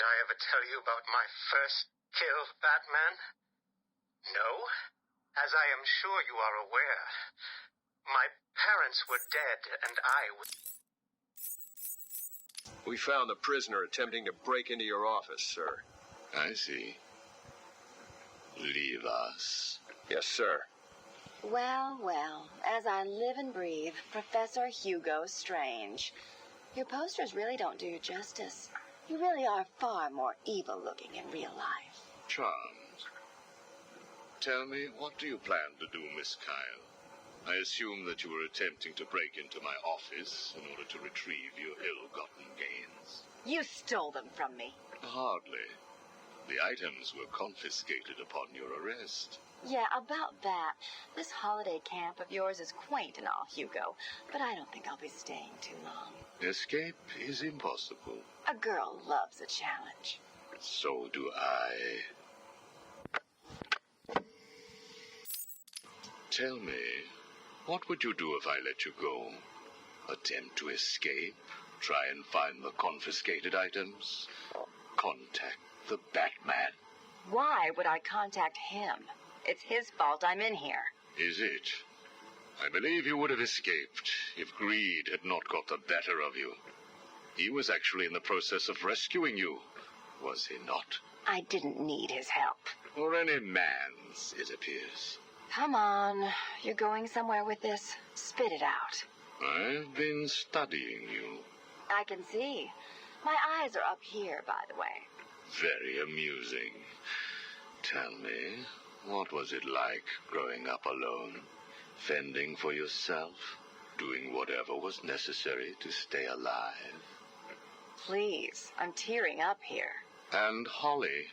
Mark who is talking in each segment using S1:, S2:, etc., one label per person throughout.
S1: I ever tell you about my first kill, Batman? No? As I am sure you are aware, my parents were dead and I was...
S2: We found the prisoner attempting to break into your office, sir.
S3: I see. Leave us.
S2: Yes, sir.
S4: Well, well, as I live and breathe, Professor Hugo Strange. Your posters really don't do you justice. You really are far more evil-looking in real life.
S3: Charmed. Tell me, what do you plan to do, Miss Kyle? I assume that you were attempting to break into my office in order to retrieve your ill-gotten gains.
S4: You stole them from me.
S3: Hardly. The items were confiscated upon your arrest.
S4: Yeah, about that. This holiday camp of yours is quaint and all, Hugo, but I don't think I'll be staying too long.
S3: Escape is impossible.
S4: A girl loves a challenge.
S3: So do I. Tell me, what would you do if I let you go? Attempt to escape? Try and find the confiscated items? Contact the Batman?
S4: Why would I contact him? It's his fault I'm in here.
S3: Is it? I believe you would have escaped if greed had not got the better of you. He was actually in the process of rescuing you, was he not?
S4: I didn't need his help.
S3: Or any man's, it appears.
S4: Come on. You're going somewhere with this. Spit it out.
S3: I've been studying you.
S4: I can see. My eyes are up here, by the way.
S3: Very amusing. Tell me, what was it like growing up alone? Fending for yourself? Doing whatever was necessary to stay alive?
S4: Please, I'm tearing up here.
S3: And Holly,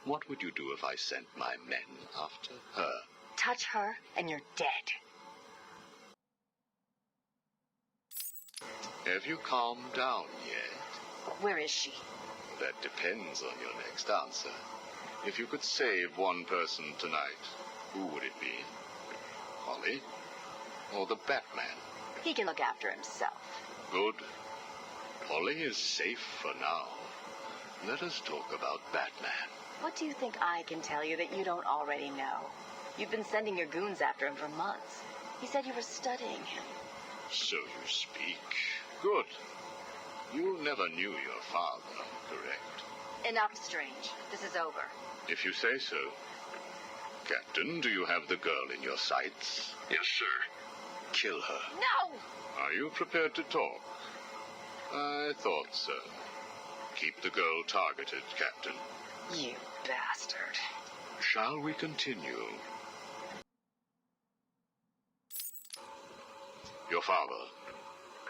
S3: what would you do if I sent my men after her?
S4: Touch her, and you're dead.
S3: Have you calmed down yet?
S4: Where is she?
S3: That depends on your next answer. If you could save one person tonight, who would it be? Holly? Or the Batman?
S4: He can look after himself.
S3: Good. Holly is safe for now. Let us talk about Batman.
S4: What do you think I can tell you that you don't already know? You've been sending your goons after him for months. He said you were studying him.
S3: So you speak. Good. You never knew your father, correct?
S4: Enough, Strange. This is over.
S3: If you say so. Captain, do you have the girl in your sights?
S2: Yes, sir.
S3: Kill her.
S4: No!
S3: Are you prepared to talk? I thought so. Keep the girl targeted, Captain.
S4: You bastard.
S3: Shall we continue? Your father,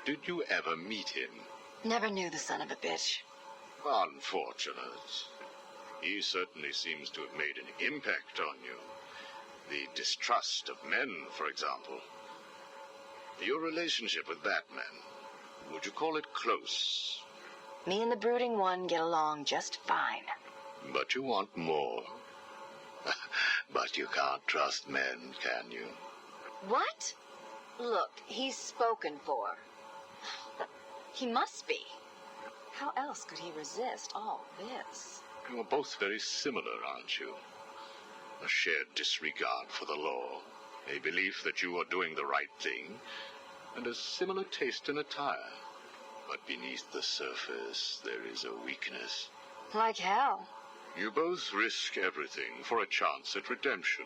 S3: did you ever meet him?
S4: Never knew the son of a bitch.
S3: Unfortunate. He certainly seems to have made an impact on you. The distrust of men, for example. Your relationship with Batman, would you call it close?
S4: Me and the brooding one get along just fine.
S3: But you want more. But you can't trust men, can you?
S4: What? Look, he's spoken for. He must be. How else could he resist all this?
S3: You are both very similar, aren't you? A shared disregard for the law, a belief that you are doing the right thing, and a similar taste in attire. But beneath the surface, there is a weakness.
S4: Like hell.
S3: You both risk everything for a chance at redemption.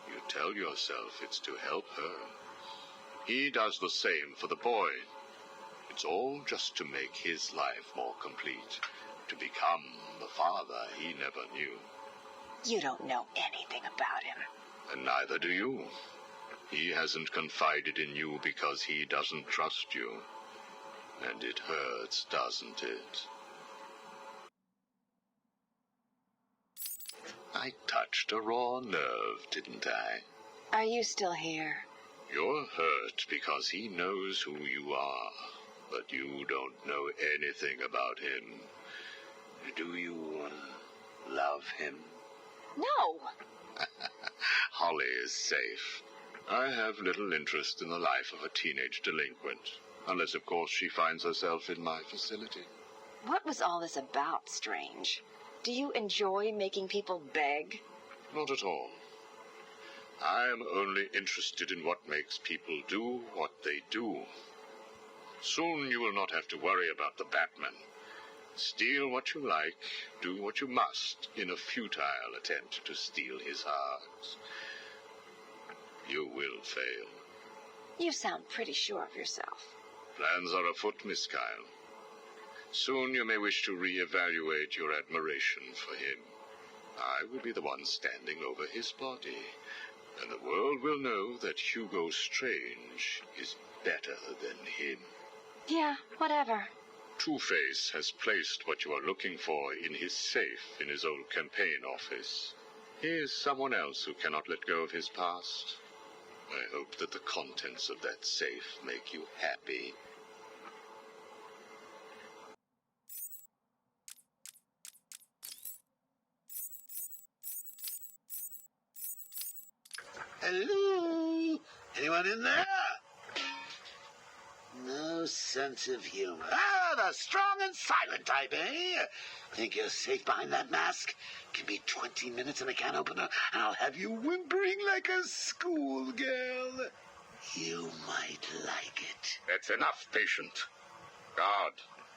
S3: You tell yourself it's to help her. He does the same for the boy. It's all just to make his life more complete, to become the father he never knew.
S4: You don't know anything about him.
S3: And neither do you. He hasn't confided in you because he doesn't trust you. And it hurts, doesn't it? I touched a raw nerve, didn't I?
S4: Are you still here?
S3: You're hurt because he knows who you are, but you don't know anything about him. Do you love him?
S4: No!
S3: Holly is safe. I have little interest in the life of a teenage delinquent, unless, of course, she finds herself in my facility.
S4: What was all this about, Strange? Do you enjoy making people beg?
S3: Not at all. I am only interested in what makes people do what they do. Soon you will not have to worry about the Batman. Steal what you like, do what you must in a futile attempt to steal his heart. You will fail.
S4: You sound pretty sure of yourself.
S3: Plans are afoot, Miss Kyle. Soon you may wish to reevaluate your admiration for him. I will be the one standing over his body, and the world will know that Hugo Strange is better than him.
S4: Yeah, whatever.
S3: Two-Face has placed what you are looking for in his safe in his old campaign office. He is someone else who cannot let go of his past. I hope that the contents of that safe make you happy.
S5: Hello? Anyone in there? No sense of humor. Ah, the strong and silent type, eh? Think you're safe behind that mask? Give me 20 minutes and a can opener, and I'll have you whimpering like a schoolgirl. You might like it.
S3: That's enough, patient. Guard,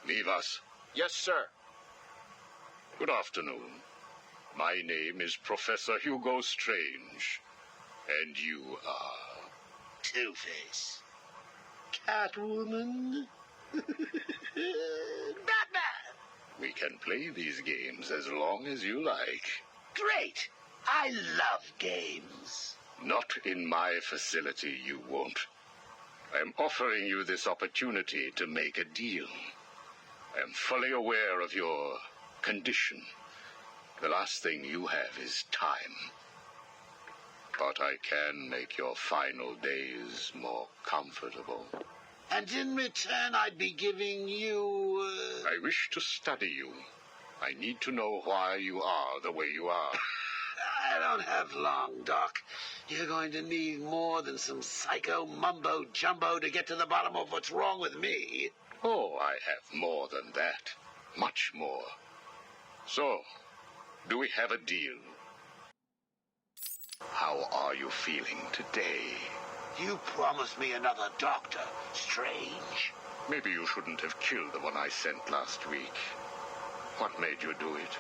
S3: leave us.
S2: Yes, sir.
S3: Good afternoon. My name is Professor Hugo Strange, and you are...
S5: Two-Face. Catwoman. Batman.
S3: We can play these games as long as you like.
S5: Great. I love games.
S3: Not in my facility, you won't. I'm offering you this opportunity to make a deal. I am fully aware of your condition. The last thing you have is time. But I can make your final days more comfortable.
S5: And in return, I'd be giving you...
S3: I wish to study you. I need to know why you are the way you are.
S5: I don't have long, Doc. You're going to need more than some psycho mumbo-jumbo to get to the bottom of what's wrong with me.
S3: Oh, I have more than that. Much more. So, do we have a deal? How are you feeling today?
S5: You promised me another doctor, Strange.
S3: Maybe you shouldn't have killed the one I sent last week. What made you do it?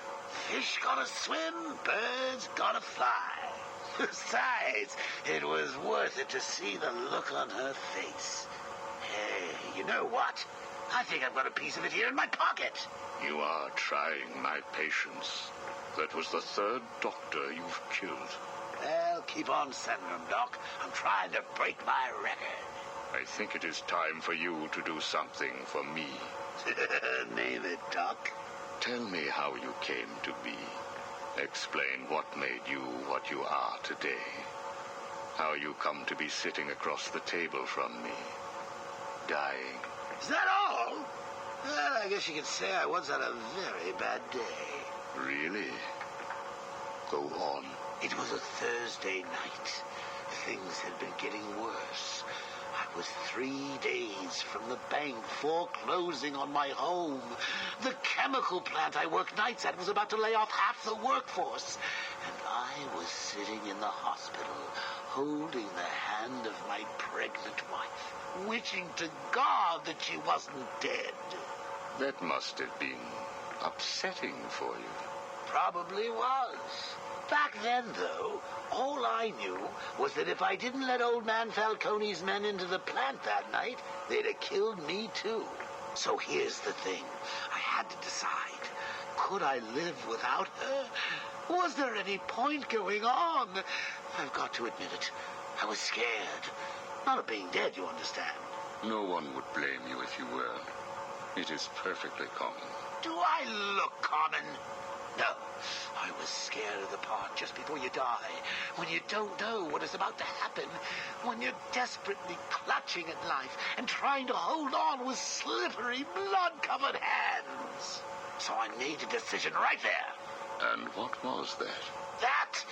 S5: Fish gotta swim, birds gotta fly. Besides, it was worth it to see the look on her face. Hey, you know what? I think I've got a piece of it here in my pocket.
S3: You are trying my patience. That was the third doctor you've killed.
S5: Well, keep on sending them, Doc. I'm trying to break my record.
S3: I think it is time for you to do something for me.
S5: Name it, Doc.
S3: Tell me how you came to be. Explain what made you what you are today. How you come to be sitting across the table from me. Dying.
S5: Is that all? Well, I guess you could say I once had a very bad day.
S3: Really? Go on.
S5: It was a Thursday night. Things had been getting worse. I was 3 days from the bank foreclosing on my home. The chemical plant I worked nights at was about to lay off half the workforce. And I was sitting in the hospital, holding the hand of my pregnant wife, wishing to God that she wasn't dead.
S3: That must have been upsetting for you.
S5: Probably was. Back then, though, all I knew was that if I didn't let old man Falcone's men into the plant that night, they'd have killed me too. So here's the thing. I had to decide. Could I live without her? Was there any point going on? I've got to admit it. I was scared. Not of being dead, you understand.
S3: No one would blame you if you were. It is perfectly common.
S5: Do I look common? No. I was scared of the part just before you die, when you don't know what is about to happen, when you're desperately clutching at life and trying to hold on with slippery, blood-covered hands. So I made a decision right there.
S3: And what was that?
S5: That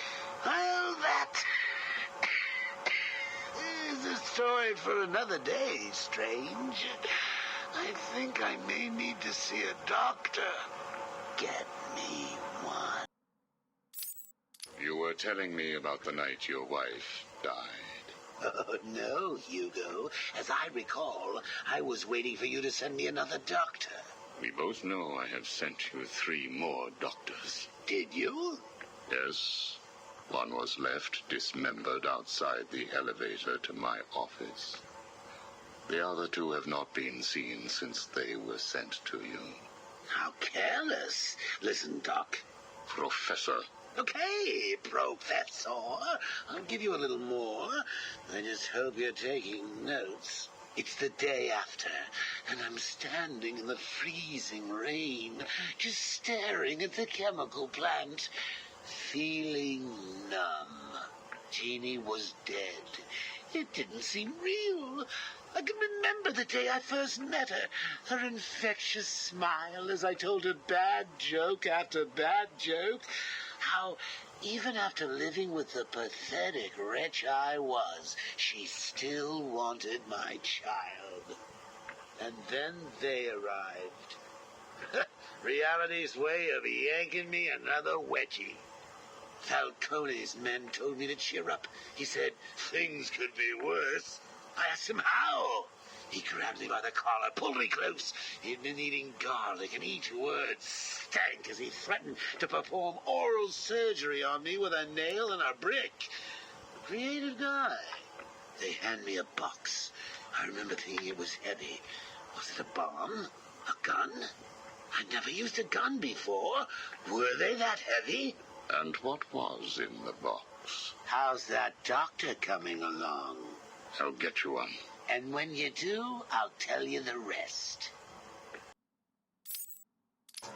S5: is a story for another day, Strange. I think I may need to see a doctor. Get me one.
S3: You were telling me about the night your wife died.
S5: Oh, no, Hugo. As I recall, I was waiting for you to send me another doctor.
S3: We both know I have sent you 3 more doctors.
S5: Did you?
S3: Yes. One was left dismembered outside the elevator to my office. The other 2 have not been seen since they were sent to you.
S5: How careless. Listen, Doc.
S3: Professor.
S5: Okay, Professor. I'll give you a little more. I just hope you're taking notes. It's the day after, and I'm standing in the freezing rain, just staring at the chemical plant, feeling numb. Jeannie was dead. It didn't seem real. I can remember the day I first met her infectious smile as I told her bad joke after bad joke. How, even after living with the pathetic wretch I was, she still wanted my child. And then they arrived. Reality's way of yanking me another wedgie. Falcone's men told me to cheer up. He said things could be worse. I asked him how. He grabbed me by the collar, pulled me close. He'd been eating garlic, and each word stank as he threatened to perform oral surgery on me with a nail and a brick. Creative guy. They hand me a box. I remember thinking it was heavy. Was it a bomb? A gun? I'd never used a gun before. Were they that heavy?
S3: And what was in the box?
S5: How's that doctor coming along?
S3: I'll get you one.
S5: And when you do, I'll tell you the rest.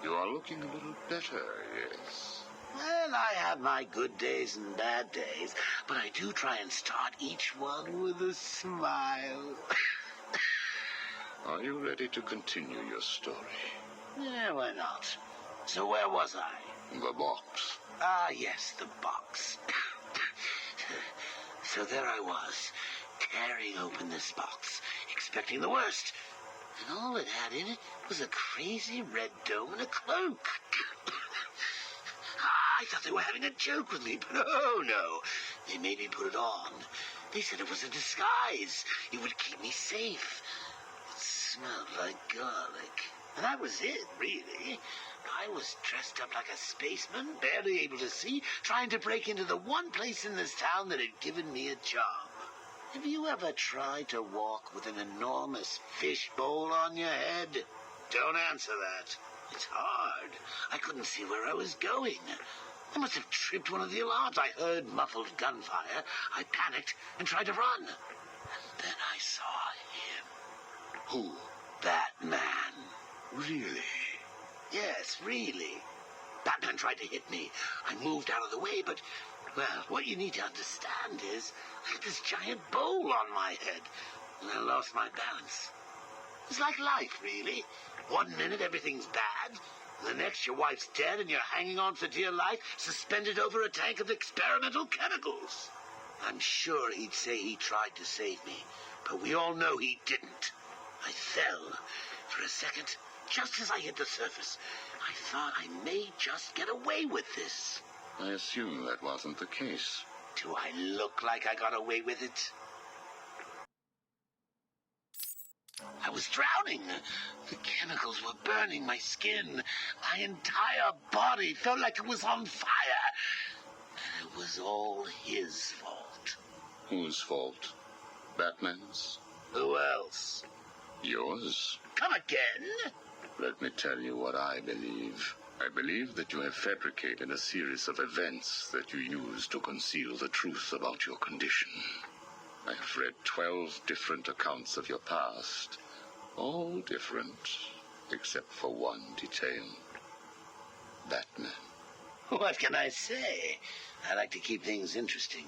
S3: You are looking a little better, yes.
S5: Well, I have my good days and bad days, but I do try and start each one with a smile.
S3: Are you ready to continue your story?
S5: Yeah, why not? So where was I?
S3: The box.
S5: Ah, yes, the box. So there I was, tearing open this box, expecting the worst. And all it had in it was a crazy red dome and a cloak. I thought they were having a joke with me, but oh no. They made me put it on. They said it was a disguise. It would keep me safe. It smelled like garlic. And that was it, really. I was dressed up like a spaceman, barely able to see, trying to break into the one place in this town that had given me a job. Have you ever tried to walk with an enormous fish bowl on your head? Don't answer that. It's hard. I couldn't see where I was going. I must have tripped one of the alarms. I heard muffled gunfire. I panicked and tried to run. And then I saw him.
S3: Who?
S5: Batman.
S3: Really?
S5: Yes, really. Batman tried to hit me. I moved out of the way, but, well, what you need to understand is I had this giant bowl on my head, and I lost my balance. It's like life, really. 1 minute everything's bad, and the next your wife's dead and you're hanging on for dear life, suspended over a tank of experimental chemicals. I'm sure he'd say he tried to save me, but we all know he didn't. I fell. For a second, just as I hit the surface, I thought I may just get away with this.
S3: I assume that wasn't the case.
S5: Do I look like I got away with it? I was drowning. The chemicals were burning my skin. My entire body felt like it was on fire. And it was all his fault.
S3: Whose fault? Batman's?
S5: Who else?
S3: Yours?
S5: Come again?
S3: Let me tell you what I believe. I believe that you have fabricated a series of events that you use to conceal the truth about your condition. I have read 12 different accounts of your past. All different, except for one detail. Batman.
S5: What can I say? I like to keep things interesting.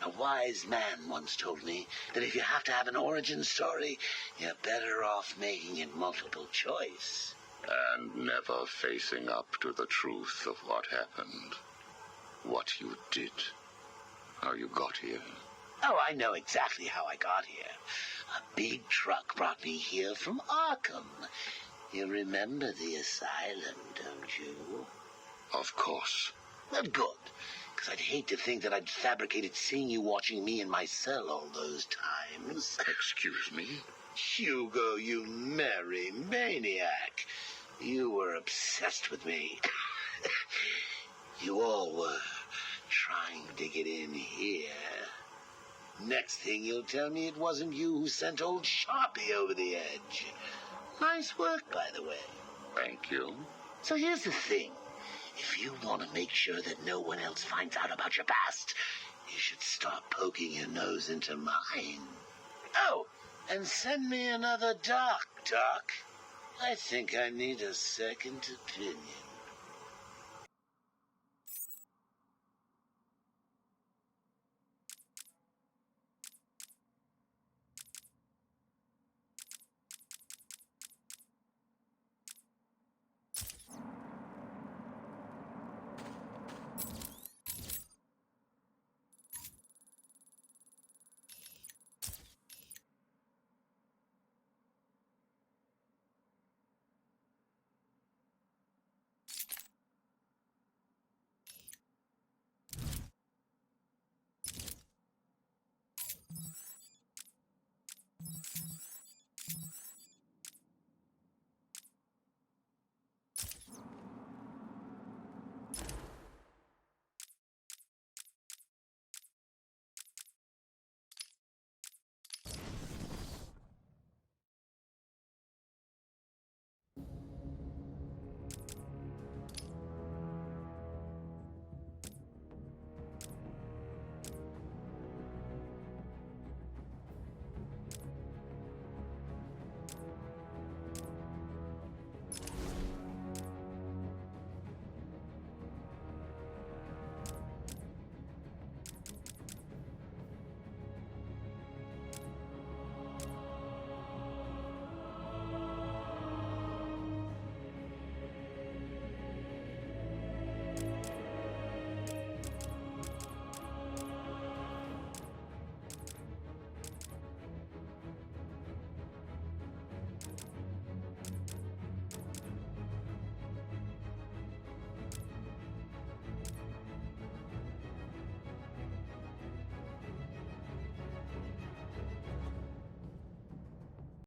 S5: A wise man once told me that if you have to have an origin story, you're better off making it multiple choice.
S3: And never facing up to the truth of what happened. What you did. How you got here.
S5: Oh, I know exactly how I got here. A big truck brought me here from Arkham. You remember the asylum, don't you?
S3: Of course.
S5: Well, good. Because I'd hate to think that I'd fabricated seeing you watching me in my cell all those times.
S3: Excuse me?
S5: Hugo, you merry maniac. You were obsessed with me. You all were trying to get in here. Next thing you'll tell me it wasn't you who sent old Sharpie over the edge. Nice work, by the way.
S3: Thank you.
S5: So here's the thing. If you want to make sure that no one else finds out about your past, you should start poking your nose into mine. Oh, and send me another doc. I think I need a second opinion.